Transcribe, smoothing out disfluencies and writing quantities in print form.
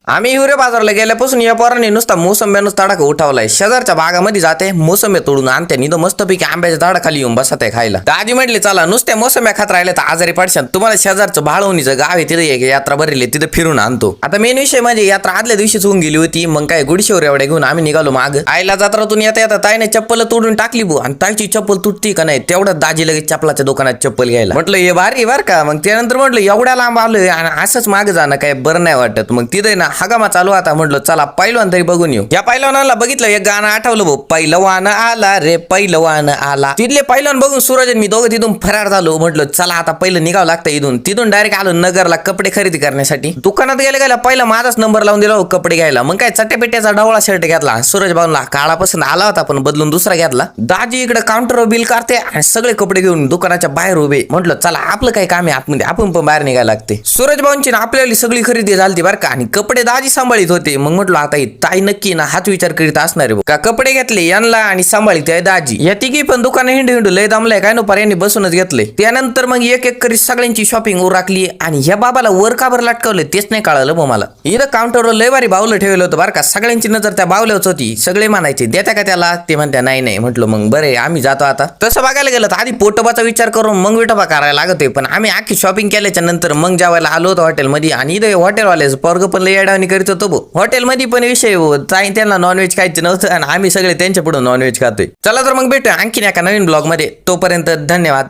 आम्ही हिवरे बाजारला गेल्यापासून या पोरांनी नुसता मोसंब्यानंच तडाखा उठावलाय. शेजारच्या बागामध्ये जाते, मोसंब्या तोडून आणते, निधं मस्तपैकी आंब्याच्या झाडाखाली येऊन बसत आहे खायला. दाजी म्हटले चला नुसत्या मोसंब्या खात राहिले तर आजारी पडशाल, तुम्हाला शेजारचं भाळवणीचं गाव आहे तिथे एक यात्रा भरली, तिथे फिरून आणतो. आता मेन विषय म्हणजे यात्रा आदल्या दिवशीच होऊन गेली होती. मग काय गुडशेवर एवढ्या घेऊन आम्ही निघालो माग. आईला जत्रातून येता येता ताईने चप्पल तोडून टाकली बो, आणि ताईची चप्पल तुटती का नाही तेवढं दाजी लगेच चपलाच्या दुकानात चप्पल घ्यायला. म्हटलं हे भारी बर का. मग त्यानंतर म्हटलं एवढ्या लांब आलोय आणि असंच मागे जाणं काय बरं नाही वाटत. मग तिथे ना हगामा चालू आता, म्हटलं चला पैलवान तरी बघून येऊ. या पैलवानाला बघितलं एक गाणं आठवलं भाऊ, पैलवान आला रे पैलवान आला. तिथले पैलवान बघून सूरज मी दोघं तिथून फरार झालो. म्हटलं चला आता पहिलं निघावं लागतं इथून. तिथून डायरेक्ट आलो नगरला कपडे खरेदी करण्यासाठी. दुकानात गेल्या पहिला माझाच नंबर लावून दिला कपडे घ्यायला. मग काय चट्ट्यापेट्याचा डवळा शर्ट घेतला. सूरज भाऊला काळा पसंत आला होता पण बदलून दुसरा घेतला. दाजी इकडे काउंटरवर बिल करते आणि सगळे कपडे घेऊन दुकानाच्या बाहेर उभे. म्हटलं चला आपलं काय काम आहे आतमध्ये, आपण पण बाहेर निघायला लागते. सूरज भाऊंची ना आपल्याला सगळी खरेदी झाली बरं का, आणि कपडे दाजी सांभाळीत होते. मग म्हटलं आता ताई नक्की ना हाच विचार करीत असणार आहे का कपडे घेतले यांना आणि सांभाळीत आहे दाजी. या तिघी पण दुकान हिंडू लय दमलाय काय नो पर्यानी बसूनच घेतले. त्यानंतर मग एक एक करीत सगळ्यांची शॉपिंग उरकली. आणि ह्या बाबाला वर का बरं लटकवलं तेच नाही कळालं मग मला. इथं काउंटरवर लय भारी बावलं ठेवलं होतं बरं का. सगळ्यांची नजर त्या बावल्याच होती. सगळे म्हणायचे देता का त्याला, ते म्हणत्या नाही नाही. म्हटलं मग बरे आम्ही जातो आता. तसं बघायला गेलं तर आधी पोटोबाचा विचार करून मग विठोबा करायला लागतोय. पण आम्ही आखी शॉपिंग केल्याच्या नंतर मग जेवायला आलो होतो हॉटेलमध्ये. आणि इथं हॉटेलवाले पोरग पण लय अडवणी करीत होतो. हॉटेलमध्ये पण विषय त्यांना नॉनव्हेज खायचं नव्हतं आणि आम्ही सगळे त्यांच्या पुढे नॉनव्हेज खातोय. चला तर मग भेटूया आणखीन एका नवीन ब्लॉग मध्ये. तोपर्यंत धन्यवाद.